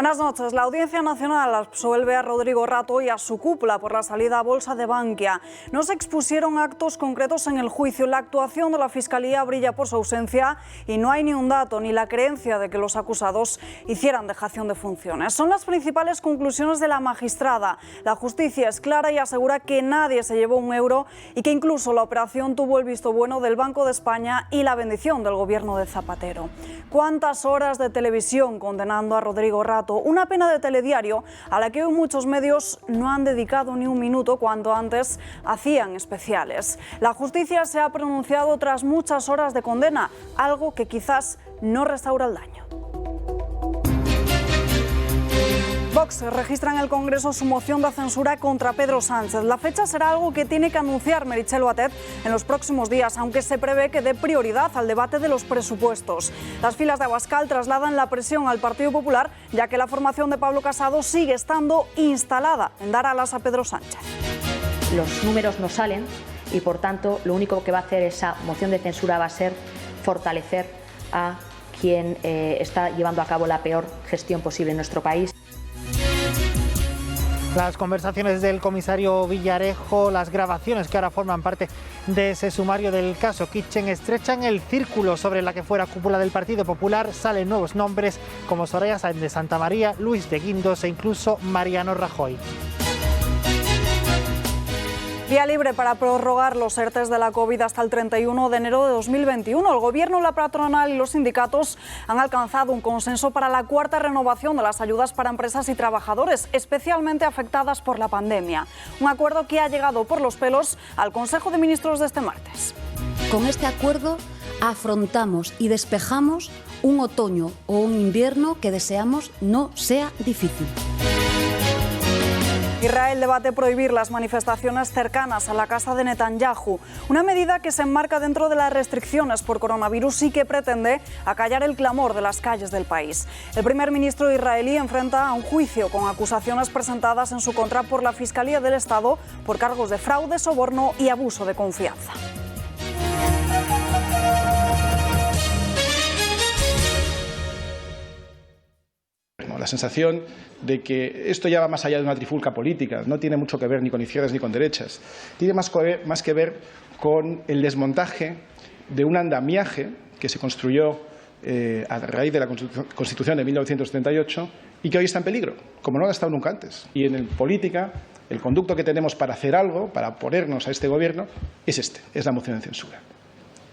Buenas noches. La Audiencia Nacional absuelve a Rodrigo Rato y a su cúpula por la salida a bolsa de Bankia. No se expusieron actos concretos en el juicio. La actuación de la Fiscalía brilla por su ausencia y no hay ni un dato ni la creencia de que los acusados hicieran dejación de funciones. Son las principales conclusiones de la magistrada. La justicia es clara y asegura que nadie se llevó un euro y que incluso la operación tuvo el visto bueno del Banco de España y la bendición del gobierno de Zapatero. ¿Cuántas horas de televisión condenando a Rodrigo Rato? Una pena de telediario a la que hoy muchos medios no han dedicado ni un minuto cuando antes hacían especiales. La justicia se ha pronunciado tras muchas horas de condena, algo que quizás no restaura el daño. Vox registra en el Congreso su moción de censura contra Pedro Sánchez. La fecha será algo que tiene que anunciar Meritxell Batet en los próximos días, aunque se prevé que dé prioridad al debate de los presupuestos. Las filas de Abascal trasladan la presión al Partido Popular, ya que la formación de Pablo Casado sigue estando instalada en dar alas a Pedro Sánchez. Los números no salen y, por tanto, lo único que va a hacer esa moción de censura va a ser fortalecer a quien está llevando a cabo la peor gestión posible en nuestro país. Las conversaciones del comisario Villarejo, las grabaciones que ahora forman parte de ese sumario del caso Kitchen estrechan el círculo sobre la que fuera cúpula del Partido Popular. Salen nuevos nombres como Soraya Sáenz de Santamaría, Luis de Guindos e incluso Mariano Rajoy. Vía libre para prorrogar los ERTEs de la COVID hasta el 31 de enero de 2021. El Gobierno, la patronal y los sindicatos han alcanzado un consenso para la cuarta renovación de las ayudas para empresas y trabajadores, especialmente afectadas por la pandemia. Un acuerdo que ha llegado por los pelos al Consejo de Ministros de este martes. Con este acuerdo afrontamos y despejamos un otoño o un invierno que deseamos no sea difícil. Israel debate prohibir las manifestaciones cercanas a la casa de Netanyahu, una medida que se enmarca dentro de las restricciones por coronavirus y que pretende acallar el clamor de las calles del país. El primer ministro israelí enfrenta a un juicio con acusaciones presentadas en su contra por la Fiscalía del Estado por cargos de fraude, soborno y abuso de confianza. La sensación de que esto ya va más allá de una trifulca política, no tiene mucho que ver ni con izquierdas ni con derechas, tiene más que ver con el desmontaje de un andamiaje que se construyó a raíz de la Constitución de 1938 y que hoy está en peligro, como no ha estado nunca antes. Y en política, el conducto que tenemos para hacer algo, para oponernos a este gobierno, es la moción de censura.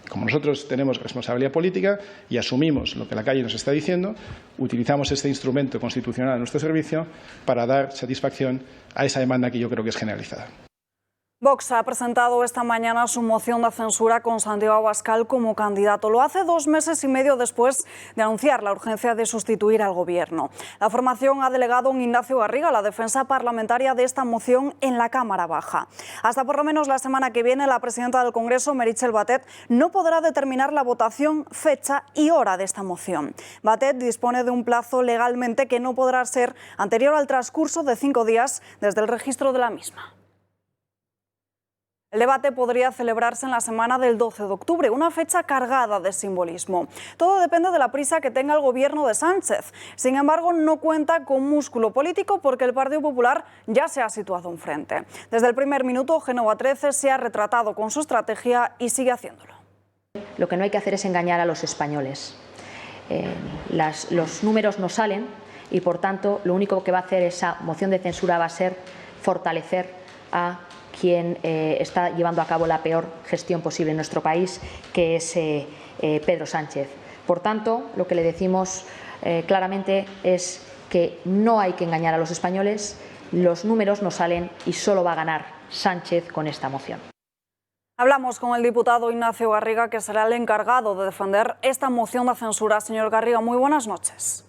Como nosotros tenemos responsabilidad política y asumimos lo que la calle nos está diciendo, utilizamos este instrumento constitucional a nuestro servicio para dar satisfacción a esa demanda que yo creo que es generalizada. Vox ha presentado esta mañana su moción de censura con Santiago Abascal como candidato. Lo hace 2 meses y medio después de anunciar la urgencia de sustituir al Gobierno. La formación ha delegado a Ignacio Garriga la defensa parlamentaria de esta moción en la Cámara Baja. Hasta por lo menos la semana que viene, la presidenta del Congreso, Meritxell Batet, no podrá determinar la votación, fecha y hora de esta moción. Batet dispone de un plazo legalmente que no podrá ser anterior al transcurso de 5 días desde el registro de la misma. El debate podría celebrarse en la semana del 12 de octubre, una fecha cargada de simbolismo. Todo depende de la prisa que tenga el gobierno de Sánchez. Sin embargo, no cuenta con músculo político porque el Partido Popular ya se ha situado enfrente. Desde el primer minuto, Génova 13 se ha retratado con su estrategia y sigue haciéndolo. Lo que no hay que hacer es engañar a los españoles. Los números no salen y, por tanto, lo único que va a hacer esa moción de censura va a ser fortalecer a quien está llevando a cabo la peor gestión posible en nuestro país, que es Pedro Sánchez. Por tanto, lo que le decimos claramente es que no hay que engañar a los españoles, los números no salen y solo va a ganar Sánchez con esta moción. Hablamos con el diputado Ignacio Garriga, que será el encargado de defender esta moción de censura. Señor Garriga, muy buenas noches.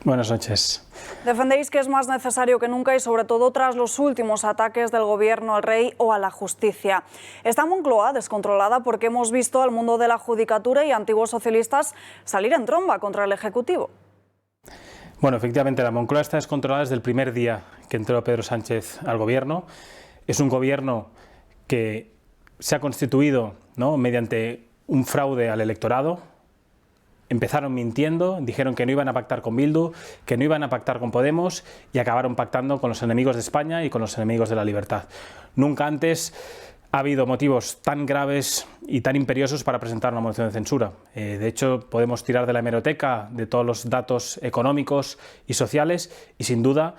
Buenas noches. Defendéis que es más necesario que nunca y sobre todo tras los últimos ataques del Gobierno al rey o a la justicia. Está Moncloa descontrolada porque hemos visto al mundo de la judicatura y antiguos socialistas salir en tromba contra el Ejecutivo. Bueno, efectivamente, la Moncloa está descontrolada desde el primer día que entró Pedro Sánchez al Gobierno. Es un Gobierno que se ha constituido, ¿no?, mediante un fraude al electorado, empezaron mintiendo, dijeron que no iban a pactar con Bildu, que no iban a pactar con Podemos y acabaron pactando con los enemigos de España y con los enemigos de la libertad. Nunca antes ha habido motivos tan graves y tan imperiosos para presentar una moción de censura. De hecho, podemos tirar de la hemeroteca de todos los datos económicos y sociales y, sin duda,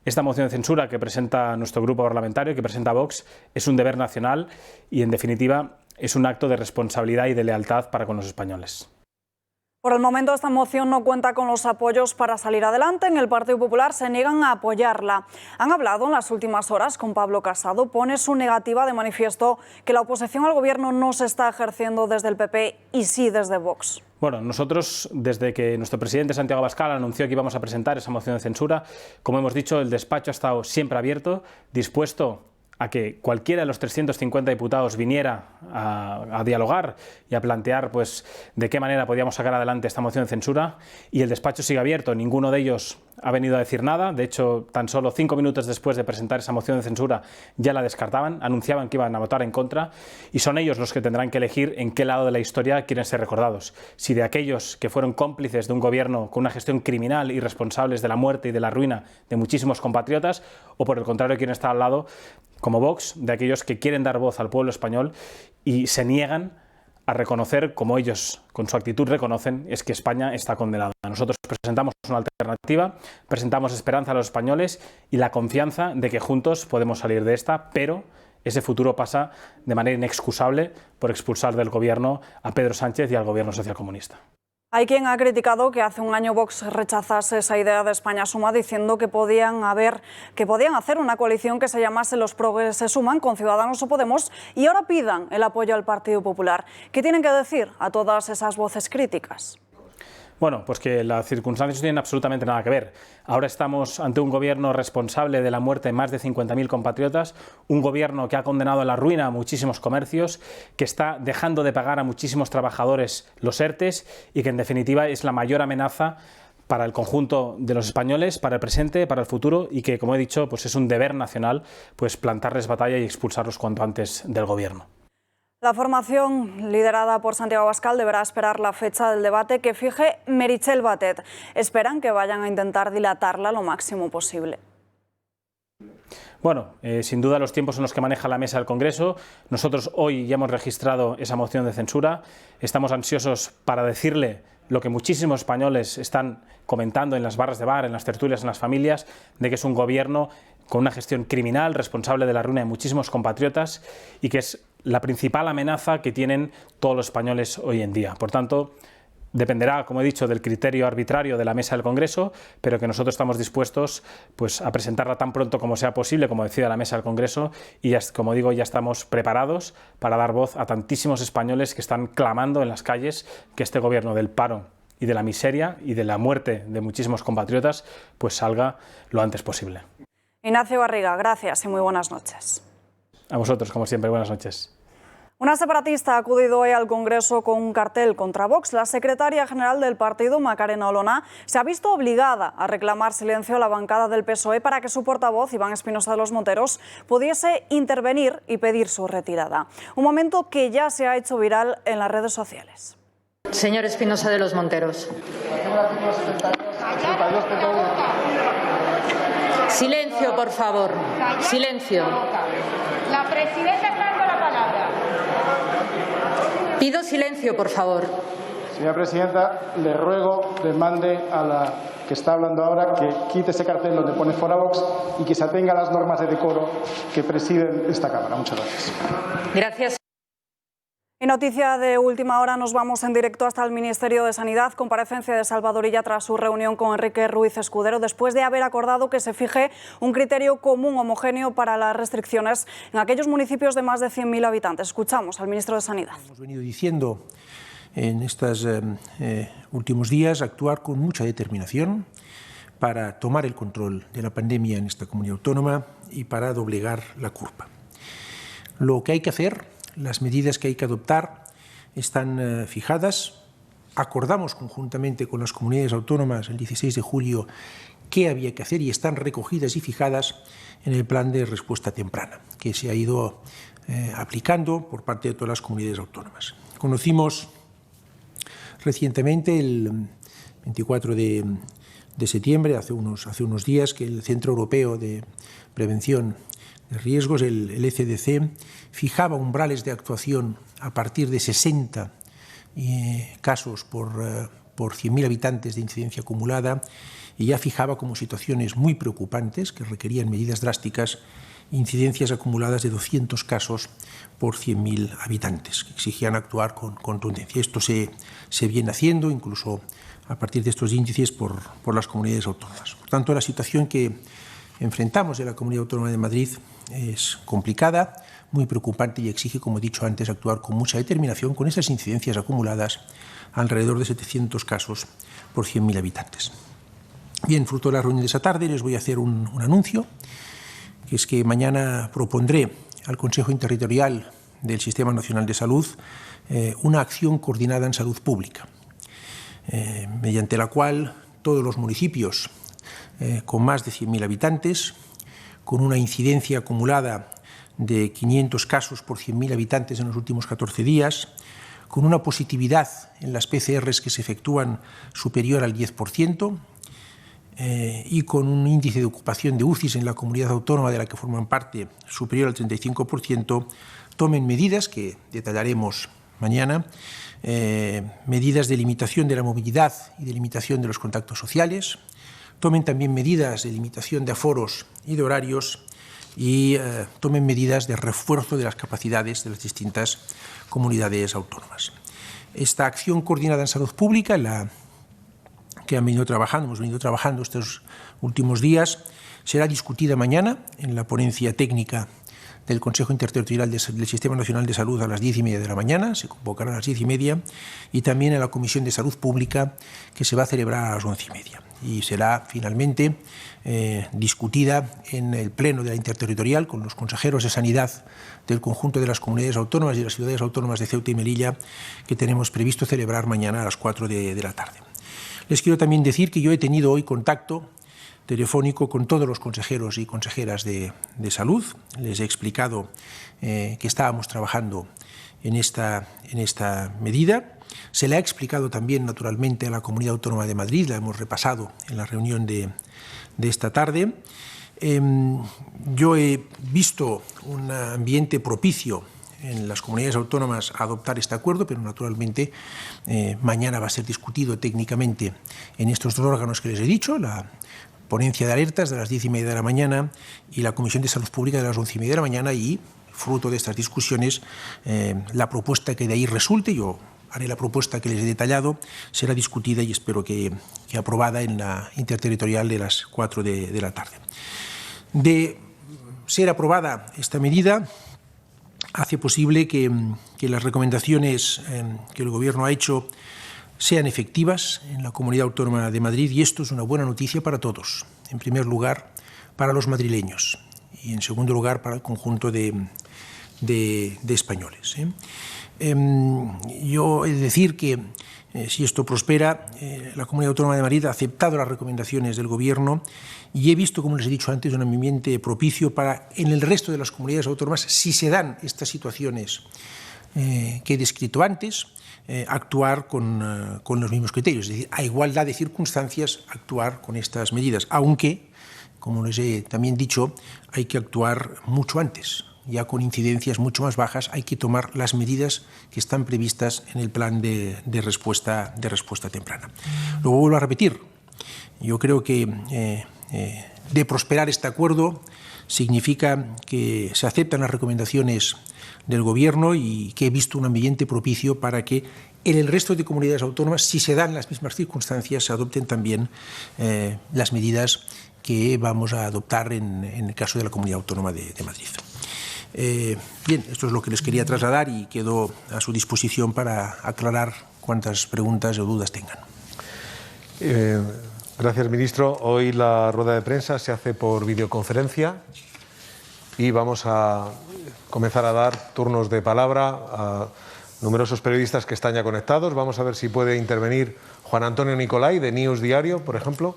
esta moción de censura que presenta nuestro grupo parlamentario, que presenta Vox, es un deber nacional y, en definitiva, es un acto de responsabilidad y de lealtad para con los españoles. Por el momento, esta moción no cuenta con los apoyos para salir adelante. En el Partido Popular se niegan a apoyarla. Han hablado en las últimas horas con Pablo Casado. Pone su negativa de manifiesto que la oposición al gobierno no se está ejerciendo desde el PP y sí desde Vox. Bueno, nosotros, desde que nuestro presidente Santiago Abascal anunció que íbamos a presentar esa moción de censura, como hemos dicho, el despacho ha estado siempre abierto, dispuesto a que cualquiera de los 350 diputados viniera a dialogar y a plantear pues, de qué manera podíamos sacar adelante esta moción de censura, y el despacho sigue abierto. Ninguno de ellos ha venido a decir nada. De hecho, tan solo 5 minutos después de presentar esa moción de censura ya la descartaban, anunciaban que iban a votar en contra, y son ellos los que tendrán que elegir en qué lado de la historia quieren ser recordados. Si de aquellos que fueron cómplices de un gobierno con una gestión criminal y responsables de la muerte y de la ruina de muchísimos compatriotas, o por el contrario quieren estar al lado, como Vox, de aquellos que quieren dar voz al pueblo español y se niegan a reconocer, como ellos con su actitud reconocen, es que España está condenada. Nosotros presentamos una alternativa, presentamos esperanza a los españoles y la confianza de que juntos podemos salir de esta, pero ese futuro pasa de manera inexcusable por expulsar del gobierno a Pedro Sánchez y al gobierno socialcomunista. Hay quien ha criticado que hace un año Vox rechazase esa idea de España Suma, diciendo que podían hacer una coalición que se llamase Los Progres se suman con Ciudadanos o Podemos, y ahora pidan el apoyo al Partido Popular. ¿Qué tienen que decir a todas esas voces críticas? Bueno, pues que las circunstancias no tienen absolutamente nada que ver. Ahora estamos ante un gobierno responsable de la muerte de más de 50.000 compatriotas, un gobierno que ha condenado a la ruina a muchísimos comercios, que está dejando de pagar a muchísimos trabajadores los ERTEs y que en definitiva es la mayor amenaza para el conjunto de los españoles, para el presente, para el futuro, y que, como he dicho, pues es un deber nacional pues plantarles batalla y expulsarlos cuanto antes del gobierno. La formación liderada por Santiago Abascal deberá esperar la fecha del debate que fije Meritxell Batet. Esperan que vayan a intentar dilatarla lo máximo posible. Bueno, sin duda los tiempos en los que maneja la mesa del Congreso. Nosotros hoy ya hemos registrado esa moción de censura. Estamos ansiosos para decirle lo que muchísimos españoles están comentando en las barras de bar, en las tertulias, en las familias, de que es un gobierno con una gestión criminal, responsable de la ruina de muchísimos compatriotas y que es la principal amenaza que tienen todos los españoles hoy en día. Por tanto, dependerá, como he dicho, del criterio arbitrario de la mesa del Congreso, pero que nosotros estamos dispuestos pues, a presentarla tan pronto como sea posible, como decida la mesa del Congreso, y ya, como digo, ya estamos preparados para dar voz a tantísimos españoles que están clamando en las calles que este gobierno del paro y de la miseria y de la muerte de muchísimos compatriotas pues salga lo antes posible. Ignacio Garriga, gracias y muy buenas noches. A vosotros, como siempre, buenas noches. Una separatista ha acudido hoy al Congreso con un cartel contra Vox. La secretaria general del partido, Macarena Olona, se ha visto obligada a reclamar silencio a la bancada del PSOE para que su portavoz, Iván Espinosa de los Monteros, pudiese intervenir y pedir su retirada. Un momento que ya se ha hecho viral en las redes sociales. Señor Espinosa de los Monteros. Silencio, por favor. Silencio. La presidenta está dando la palabra. Pido silencio, por favor. Señora presidenta, le ruego, le mande a la que está hablando ahora que quite ese cartel donde pone Fora Vox y que se atenga a las normas de decoro que presiden esta Cámara. Muchas gracias. Gracias. Y noticia de última hora, nos vamos en directo hasta el Ministerio de Sanidad. Comparecencia de Salvador Illa tras su reunión con Enrique Ruiz Escudero, después de haber acordado que se fije un criterio común homogéneo para las restricciones en aquellos municipios de más de 100.000 habitantes. Escuchamos al ministro de Sanidad. Hemos venido diciendo en estos últimos días actuar con mucha determinación para tomar el control de la pandemia en esta comunidad autónoma y para doblegar la curva. Lo que hay que hacer, las medidas que hay que adoptar están fijadas. Acordamos conjuntamente con las comunidades autónomas el 16 de julio qué había que hacer y están recogidas y fijadas en el plan de respuesta temprana que se ha ido aplicando por parte de todas las comunidades autónomas. Conocimos recientemente, el 24 de septiembre, hace unos días, que el Centro Europeo de Prevención de Riesgos, el ECDC, fijaba umbrales de actuación a partir de 60 casos por 100.000 habitantes de incidencia acumulada, y ya fijaba como situaciones muy preocupantes que requerían medidas drásticas incidencias acumuladas de 200 casos por 100.000 habitantes, que exigían actuar con contundencia. Esto se viene haciendo, incluso a partir de estos índices, por las comunidades autónomas. Por tanto, la situación que enfrentamos en la Comunidad Autónoma de Madrid es complicada, muy preocupante, y exige, como he dicho antes, actuar con mucha determinación con esas incidencias acumuladas alrededor de 700 casos por 100.000 habitantes. Bien, fruto de la reunión de esta tarde, les voy a hacer un anuncio, que es que mañana propondré al Consejo Interterritorial del Sistema Nacional de Salud una acción coordinada en salud pública, mediante la cual todos los municipios con más de 100.000 habitantes, con una incidencia acumulada de 500 casos por 100.000 habitantes en los últimos 14 días, con una positividad en las PCRs que se efectúan superior al 10%, y con un índice de ocupación de UCIs en la comunidad autónoma de la que forman parte superior al 35%, tomen medidas que detallaremos mañana, medidas de limitación de la movilidad y de limitación de los contactos sociales, tomen también medidas de limitación de aforos y de horarios, y tomen medidas de refuerzo de las capacidades de las distintas comunidades autónomas. Esta acción coordinada en salud pública, que hemos venido trabajando estos últimos días, será discutida mañana en la ponencia técnica del Consejo Interterritorial del Sistema Nacional de Salud a las 10:30 de la mañana, se convocará a las 10:30, y también en la Comisión de Salud Pública, que se va a celebrar a las 11:30. Y será finalmente discutida en el Pleno de la Interterritorial con los consejeros de Sanidad del conjunto de las comunidades autónomas y de las ciudades autónomas de Ceuta y Melilla, que tenemos previsto celebrar mañana a las 4 de la tarde. Les quiero también decir que yo he tenido hoy contacto telefónico con todos los consejeros y consejeras de salud. Les he explicado que estábamos trabajando en esta medida. Se le ha explicado también, naturalmente, a la Comunidad Autónoma de Madrid, la hemos repasado en la reunión de esta tarde. Yo he visto un ambiente propicio en las comunidades autónomas a adoptar este acuerdo, pero naturalmente mañana va a ser discutido técnicamente en estos dos órganos que les he dicho, la ponencia de alertas de las 10:30 de la mañana y la Comisión de Salud Pública de las 11:30 de la mañana, y fruto de estas discusiones la propuesta que de ahí resulte, yo haré la propuesta que les he detallado, será discutida y espero que aprobada en la interterritorial de las 4 de la tarde. De ser aprobada esta medida, hace posible que las recomendaciones que el Gobierno ha hecho sean efectivas en la Comunidad Autónoma de Madrid, y esto es una buena noticia para todos. En primer lugar, para los madrileños, y en segundo lugar, para el conjunto de españoles. Yo he de decir que si esto prospera, la Comunidad Autónoma de Madrid ha aceptado las recomendaciones del Gobierno, y he visto, como les he dicho antes, un ambiente propicio para, en el resto de las comunidades autónomas, si se dan estas situaciones que he descrito antes, actuar con los mismos criterios, es decir, a igualdad de circunstancias, actuar con estas medidas, aunque, como les he también dicho, hay que actuar mucho antes. Ya con incidencias mucho más bajas hay que tomar las medidas que están previstas en el plan de respuesta temprana. Lo vuelvo a repetir, yo creo que de prosperar este acuerdo significa que se aceptan las recomendaciones del Gobierno y que he visto un ambiente propicio para que en el resto de comunidades autónomas, si se dan las mismas circunstancias, se adopten también las medidas que vamos a adoptar en el caso de la Comunidad Autónoma de Madrid. Bien, esto es lo que les quería trasladar y quedo a su disposición para aclarar cuantas preguntas o dudas tengan. Gracias, ministro. Hoy la rueda de prensa se hace por videoconferencia y vamos a comenzar a dar turnos de palabra a numerosos periodistas que están ya conectados. Vamos a ver si puede intervenir Juan Antonio Nicolai, de News Diario, por ejemplo,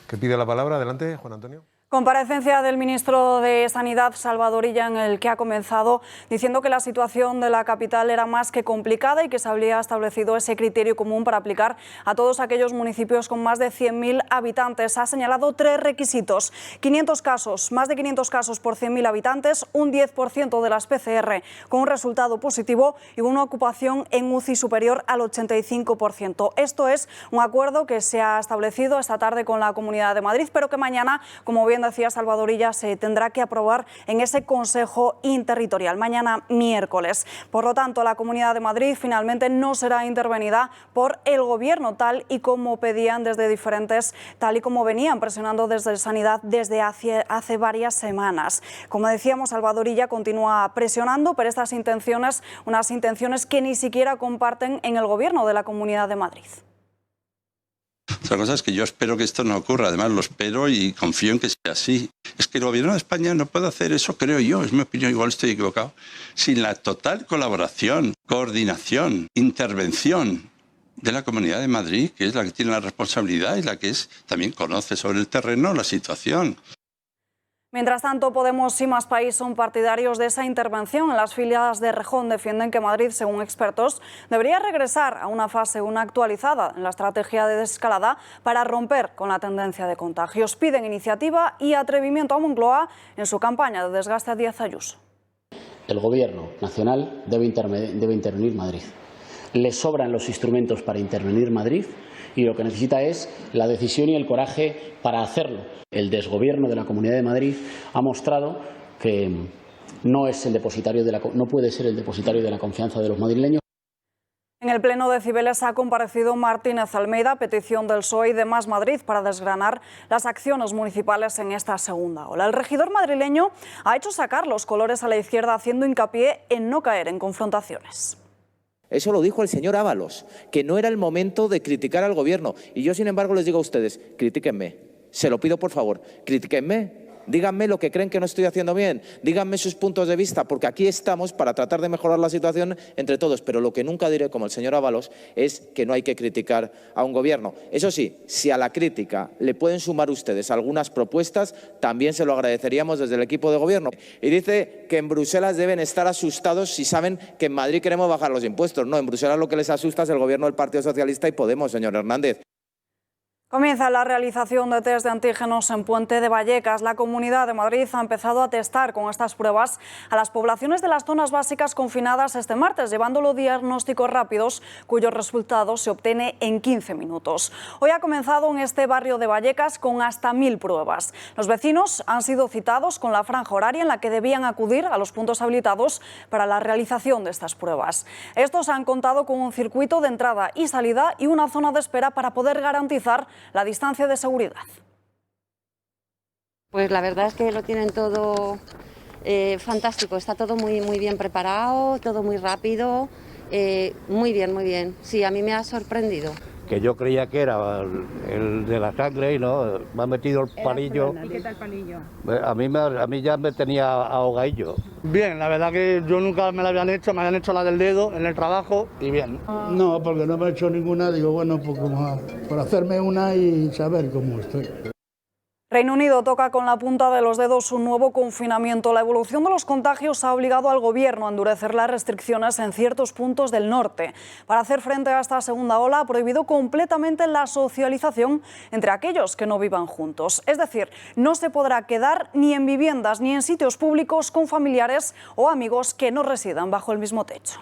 que pide la palabra. Adelante, Juan Antonio. Comparecencia del ministro de Sanidad, Salvador Illa, en el que ha comenzado diciendo que la situación de la capital era más que complicada y que se había establecido ese criterio común para aplicar a todos aquellos municipios con más de 100.000 habitantes. Ha señalado 3 requisitos: 500 casos, más de 500 casos por 100.000 habitantes, un 10% de las PCR con un resultado positivo y una ocupación en UCI superior al 85%. Esto es un acuerdo que se ha establecido esta tarde con la Comunidad de Madrid, pero que mañana, como bien decía Salvador Illa, se tendrá que aprobar en ese Consejo Interterritorial, mañana miércoles. Por lo tanto, la Comunidad de Madrid finalmente no será intervenida por el Gobierno, tal y como pedían desde diferentes, tal y como venían presionando desde Sanidad desde hace varias semanas. Como decíamos, Salvador Illa continúa presionando, pero estas intenciones, unas intenciones que ni siquiera comparten en el Gobierno de la Comunidad de Madrid. Otra cosa es que yo espero que esto no ocurra, además lo espero y confío en que sea así. Es que el Gobierno de España no puede hacer eso, creo yo, es mi opinión, igual estoy equivocado, sin la total colaboración, coordinación, intervención de la Comunidad de Madrid, que es la que tiene la responsabilidad y la que también conoce sobre el terreno la situación. Mientras tanto, Podemos y Más País son partidarios de esa intervención. En las filas de Rejón defienden que Madrid, según expertos, debería regresar a una fase 1 actualizada en la estrategia de desescalada para romper con la tendencia de contagios. Piden iniciativa y atrevimiento a Moncloa en su campaña de desgaste a Díaz Ayuso. El Gobierno nacional debe intervenir Madrid. Le sobran los instrumentos para intervenir Madrid y lo que necesita es la decisión y el coraje para hacerlo. El desgobierno de la Comunidad de Madrid ha mostrado que no puede ser el depositario de la confianza de los madrileños. En el Pleno de Cibeles ha comparecido Martínez Almeida, petición del PSOE y de Más Madrid, para desgranar las acciones municipales en esta segunda ola. El regidor madrileño ha hecho sacar los colores a la izquierda, haciendo hincapié en no caer en confrontaciones. Eso lo dijo el señor Ábalos, que no era el momento de criticar al Gobierno. Y yo, sin embargo, les digo a ustedes, critíquenme. Se lo pido, por favor, critíquenme. Díganme lo que creen que no estoy haciendo bien. Díganme sus puntos de vista, porque aquí estamos para tratar de mejorar la situación entre todos. Pero lo que nunca diré, como el señor Ábalos, es que no hay que criticar a un Gobierno. Eso sí, si a la crítica le pueden sumar ustedes algunas propuestas, también se lo agradeceríamos desde el equipo de Gobierno. Y dice que en Bruselas deben estar asustados si saben que en Madrid queremos bajar los impuestos. No, en Bruselas lo que les asusta es el Gobierno del Partido Socialista y Podemos, señor Hernández. Comienza la realización de test de antígenos en Puente de Vallecas. La Comunidad de Madrid ha empezado a testar con estas pruebas a las poblaciones de las zonas básicas confinadas este martes, llevándolo diagnósticos rápidos cuyos resultados se obtiene en 15 minutos. Hoy ha comenzado en este barrio de Vallecas con hasta 1000 pruebas. Los vecinos han sido citados con la franja horaria en la que debían acudir a los puntos habilitados para la realización de estas pruebas. Estos han contado con un circuito de entrada y salida y una zona de espera para poder garantizar la distancia de seguridad. Pues la verdad es que lo tienen todo fantástico, está todo muy bien preparado, todo muy rápido, muy bien. Sí, a mí me ha sorprendido. Que yo creía que era el de la sangre y no, me ha metido el palillo. ¿Y qué tal palillo? A mí ya me tenía ahogadillo. Bien, la verdad que yo nunca me la habían hecho, me habían hecho la del dedo en el trabajo y bien. No, porque no me he hecho ninguna, digo, bueno, pues como por hacerme una y saber cómo estoy. Reino Unido toca con la punta de los dedos un nuevo confinamiento. La evolución de los contagios ha obligado al Gobierno a endurecer las restricciones en ciertos puntos del norte. Para hacer frente a esta segunda ola, ha prohibido completamente la socialización entre aquellos que no vivan juntos. Es decir, no se podrá quedar ni en viviendas ni en sitios públicos con familiares o amigos que no residan bajo el mismo techo.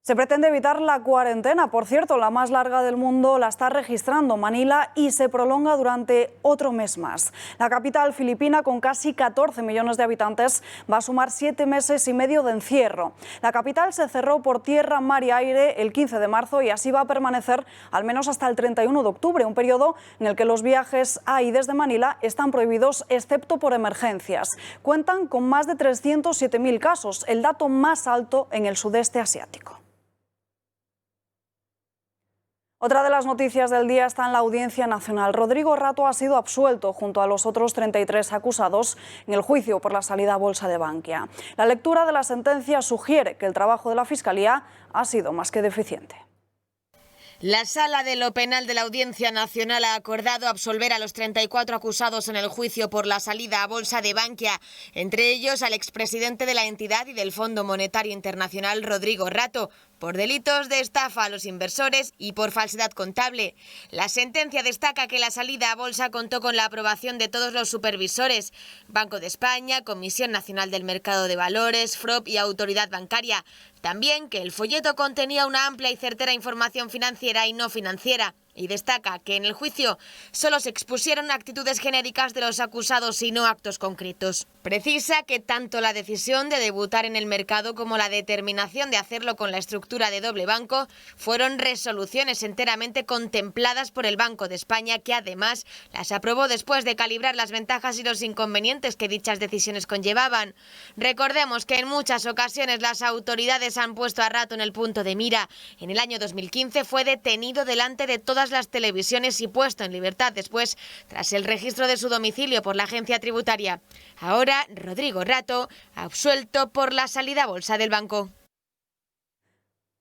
Se pretende evitar la cuarentena, por cierto, la más larga del mundo la está registrando Manila y se prolonga durante otro mes más. La capital filipina, con casi 14 millones de habitantes, va a sumar 7 meses y medio de encierro. La capital se cerró por tierra, mar y aire el 15 de marzo y así va a permanecer al menos hasta el 31 de octubre, un periodo en el que los viajes a y desde Manila están prohibidos excepto por emergencias. Cuentan con más de 307.000 casos, el dato más alto en el sudeste asiático. Otra de las noticias del día está en la Audiencia Nacional. Rodrigo Rato ha sido absuelto junto a los otros 33 acusados en el juicio por la salida a bolsa de Bankia. La lectura de la sentencia sugiere que el trabajo de la Fiscalía ha sido más que deficiente. La Sala de lo Penal de la Audiencia Nacional ha acordado absolver a los 34 acusados en el juicio por la salida a bolsa de Bankia, entre ellos al expresidente de la entidad y del Fondo Monetario Internacional, Rodrigo Rato, por delitos de estafa a los inversores y por falsedad contable. La sentencia destaca que la salida a bolsa contó con la aprobación de todos los supervisores, Banco de España, Comisión Nacional del Mercado de Valores, FROB y Autoridad Bancaria. También que el folleto contenía una amplia y certera información financiera y no financiera. Y destaca que en el juicio solo se expusieron actitudes genéricas de los acusados y no actos concretos. Precisa que tanto la decisión de debutar en el mercado como la determinación de hacerlo con la estructura de doble banco fueron resoluciones enteramente contempladas por el Banco de España, que además las aprobó después de calibrar las ventajas y los inconvenientes que dichas decisiones conllevaban. Recordemos que en muchas ocasiones las autoridades han puesto a Rato en el punto de mira. En el año 2015 fue detenido delante de todas las televisiones y puesto en libertad después tras el registro de su domicilio por la agencia tributaria. Ahora, Rodrigo Rato, absuelto por la salida a bolsa del banco.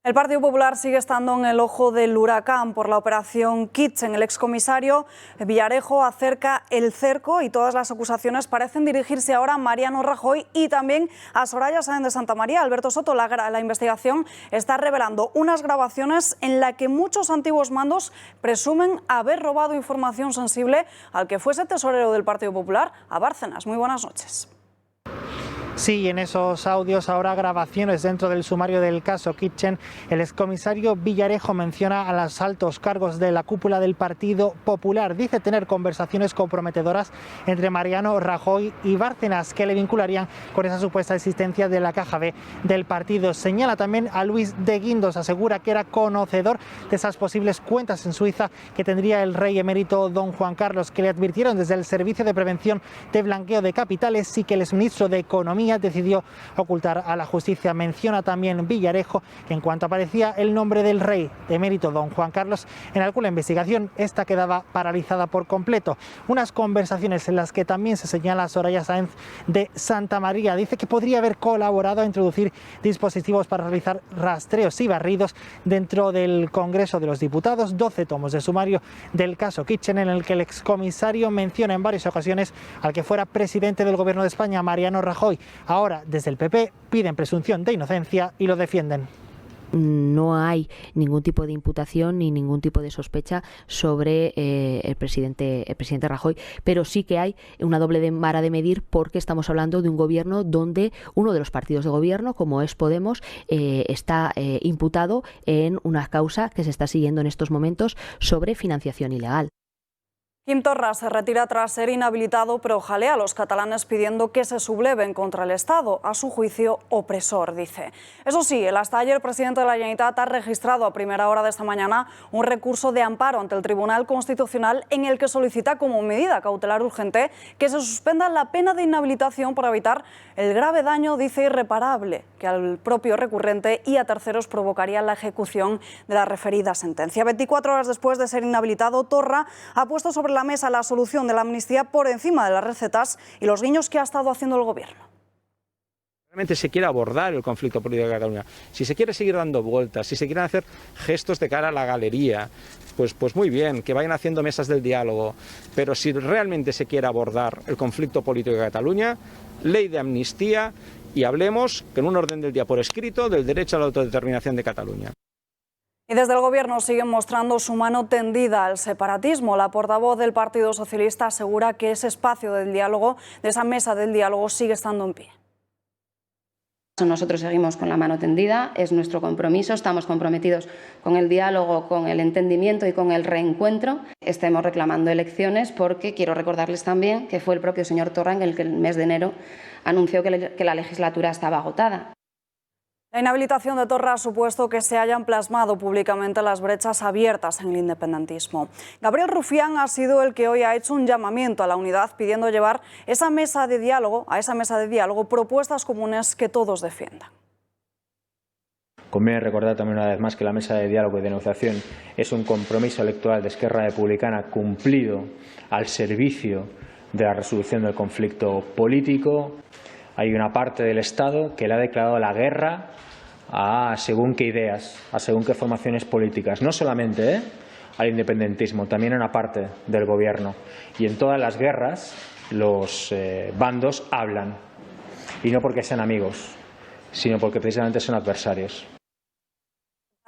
El Partido Popular sigue estando en el ojo del huracán por la operación Kitchen. El excomisario Villarejo acerca el cerco y todas las acusaciones parecen dirigirse ahora a Mariano Rajoy y también a Soraya Sáenz de Santamaría. Alberto Soto, la investigación está revelando unas grabaciones en las que muchos antiguos mandos presumen haber robado información sensible al que fuese tesorero del Partido Popular, a Bárcenas. Muy buenas noches. Sí, en esos audios, ahora grabaciones dentro del sumario del caso Kitchen, el excomisario Villarejo menciona a los altos cargos de la cúpula del Partido Popular. Dice tener conversaciones comprometedoras entre Mariano Rajoy y Bárcenas que le vincularían con esa supuesta existencia de la caja B del partido. Señala también a Luis de Guindos, asegura que era conocedor de esas posibles cuentas en Suiza que tendría el rey emérito don Juan Carlos, que le advirtieron desde el Servicio de Prevención de Blanqueo de Capitales y que el exministro de Economía decidió ocultar a la justicia. Menciona también Villarejo que en cuanto aparecía el nombre del rey emérito don Juan Carlos en alguna investigación, esta quedaba paralizada por completo. Unas conversaciones en las que también se señala a Soraya Sáenz de Santamaría. Dice que podría haber colaborado a introducir dispositivos para realizar rastreos y barridos dentro del Congreso de los Diputados. 12 tomos de sumario del caso Kitchen, en el que el excomisario menciona en varias ocasiones al que fuera presidente del Gobierno de España, Mariano Rajoy. Ahora, desde el PP, piden presunción de inocencia y lo defienden. No hay ningún tipo de imputación ni ningún tipo de sospecha sobre el presidente Rajoy, pero sí que hay una doble vara de medir, porque estamos hablando de un gobierno donde uno de los partidos de gobierno, como es Podemos, está imputado en una causa que se está siguiendo en estos momentos sobre financiación ilegal. Quim Torra se retira tras ser inhabilitado, pero jalea a los catalanes pidiendo que se subleven contra el Estado, a su juicio opresor, dice. Eso sí, hasta ayer el presidente de la Generalitat ha registrado a primera hora de esta mañana un recurso de amparo ante el Tribunal Constitucional en el que solicita como medida cautelar urgente que se suspenda la pena de inhabilitación para evitar el grave daño, dice, irreparable que al propio recurrente y a terceros provocaría la ejecución de la referida sentencia. 24 horas después de ser inhabilitado, Torra ha puesto sobre la mesa la solución de la amnistía por encima de las recetas y los guiños que ha estado haciendo el Gobierno. Realmente se quiere abordar el conflicto político de Cataluña, si se quiere seguir dando vueltas, si se quieren hacer gestos de cara a la galería, pues muy bien, que vayan haciendo mesas del diálogo, pero si realmente se quiere abordar el conflicto político de Cataluña, ley de amnistía y hablemos, en un orden del día por escrito, del derecho a la autodeterminación de Cataluña. Y desde el Gobierno siguen mostrando su mano tendida al separatismo. La portavoz del Partido Socialista asegura que ese espacio del diálogo, de esa mesa del diálogo, sigue estando en pie. Nosotros seguimos con la mano tendida, es nuestro compromiso, estamos comprometidos con el diálogo, con el entendimiento y con el reencuentro. Estemos reclamando elecciones porque quiero recordarles también que fue el propio señor Torra el que el mes de enero anunció que la legislatura estaba agotada. La inhabilitación de Torra ha supuesto que se hayan plasmado públicamente las brechas abiertas en el independentismo. Gabriel Rufián ha sido el que hoy ha hecho un llamamiento a la unidad pidiendo llevar a esa mesa de diálogo propuestas comunes que todos defiendan. Conviene recordar también una vez más que la mesa de diálogo y de negociación es un compromiso electoral de Esquerra Republicana cumplido al servicio de la resolución del conflicto político. Hay una parte del Estado que le ha declarado la guerra a según qué ideas, a según qué formaciones políticas, no solamente al independentismo, también a una parte del gobierno. Y en todas las guerras los bandos hablan, y no porque sean amigos, sino porque precisamente son adversarios.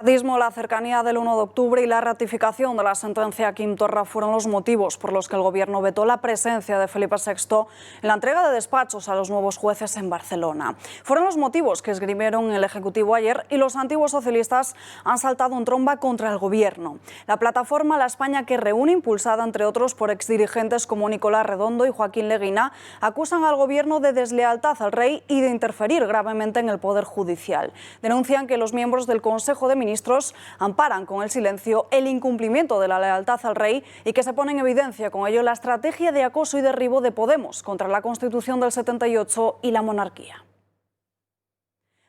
La cercanía del 1 de octubre y la ratificación de la sentencia Quim Torra fueron los motivos por los que el Gobierno vetó la presencia de Felipe VI en la entrega de despachos a los nuevos jueces en Barcelona. Fueron los motivos que esgrimieron el Ejecutivo ayer y los antiguos socialistas han saltado en tromba contra el Gobierno. La plataforma La España que reúne, impulsada entre otros por exdirigentes como Nicolás Redondo y Joaquín Leguina, acusan al Gobierno de deslealtad al rey y de interferir gravemente en el Poder Judicial. Denuncian que los miembros del Consejo de Ministros amparan con el silencio el incumplimiento de la lealtad al rey y que se pone en evidencia con ello la estrategia de acoso y derribo de Podemos contra la Constitución del 78 y la monarquía.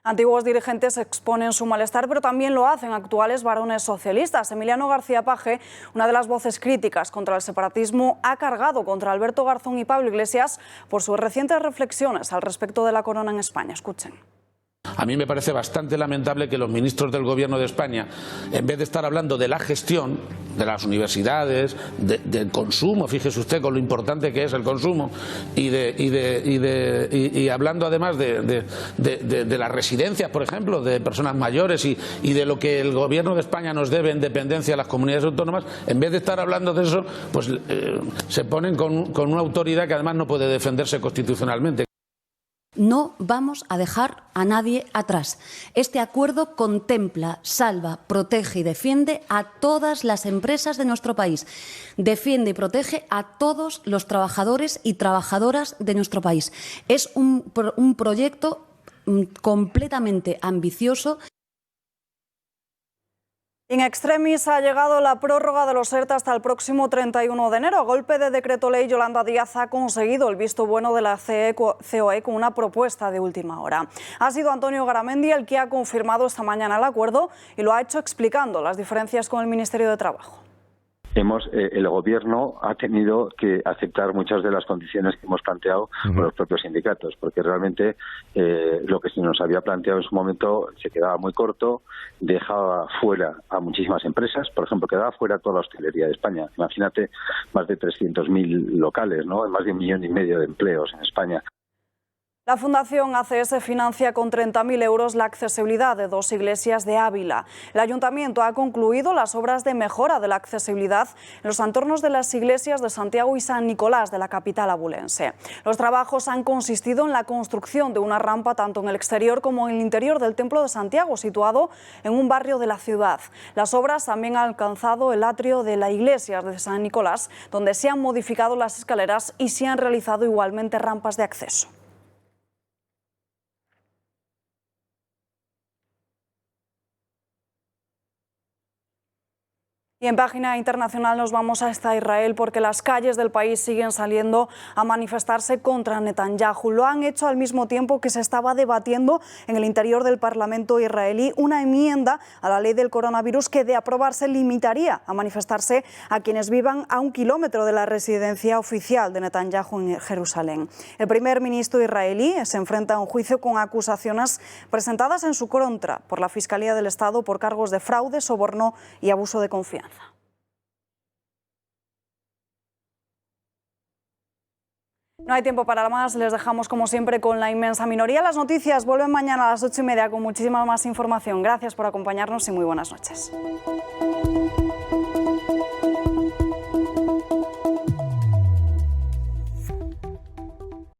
Antiguos dirigentes exponen su malestar, pero también lo hacen actuales varones socialistas. Emiliano García Paje, una de las voces críticas contra el separatismo, ha cargado contra Alberto Garzón y Pablo Iglesias por sus recientes reflexiones al respecto de la corona en España. Escuchen. A mí me parece bastante lamentable que los ministros del Gobierno de España, en vez de estar hablando de la gestión de las universidades, del consumo, fíjese usted con lo importante que es el consumo, y hablando además de las residencias, por ejemplo, de personas mayores y de lo que el Gobierno de España nos debe en dependencia a las comunidades autónomas, en vez de estar hablando de eso, pues se ponen con una autoridad que además no puede defenderse constitucionalmente. No vamos a dejar a nadie atrás. Este acuerdo contempla, salva, protege y defiende a todas las empresas de nuestro país. Defiende y protege a todos los trabajadores y trabajadoras de nuestro país. Es un proyecto completamente ambicioso. In extremis ha llegado la prórroga de los ERTE hasta el próximo 31 de enero. A golpe de decreto ley, Yolanda Díaz ha conseguido el visto bueno de la COE con una propuesta de última hora. Ha sido Antonio Garamendi el que ha confirmado esta mañana el acuerdo y lo ha hecho explicando las diferencias con el Ministerio de Trabajo. El Gobierno ha tenido que aceptar muchas de las condiciones que hemos planteado con los propios sindicatos, porque realmente lo que se nos había planteado en su momento se quedaba muy corto, dejaba fuera a muchísimas empresas, por ejemplo, quedaba fuera toda la hostelería de España. Imagínate, más de 300.000 locales, ¿no? Más de 1,5 millones de empleos en España. La Fundación ACS financia con 30.000 euros la accesibilidad de 2 iglesias de Ávila. El Ayuntamiento ha concluido las obras de mejora de la accesibilidad en los entornos de las iglesias de Santiago y San Nicolás de la capital abulense. Los trabajos han consistido en la construcción de una rampa tanto en el exterior como en el interior del Templo de Santiago, situado en un barrio de la ciudad. Las obras también han alcanzado el atrio de la iglesia de San Nicolás, donde se han modificado las escaleras y se han realizado igualmente rampas de acceso. Y en página internacional nos vamos hasta Israel porque las calles del país siguen saliendo a manifestarse contra Netanyahu. Lo han hecho al mismo tiempo que se estaba debatiendo en el interior del Parlamento israelí una enmienda a la ley del coronavirus que, de aprobarse, limitaría a manifestarse a quienes vivan a 1 kilómetro de la residencia oficial de Netanyahu en Jerusalén. El primer ministro israelí se enfrenta a un juicio con acusaciones presentadas en su contra por la Fiscalía del Estado por cargos de fraude, soborno y abuso de confianza. No hay tiempo para más, les dejamos como siempre con la inmensa minoría. Las noticias vuelven mañana a las 8:30 con muchísima más información. Gracias por acompañarnos y muy buenas noches.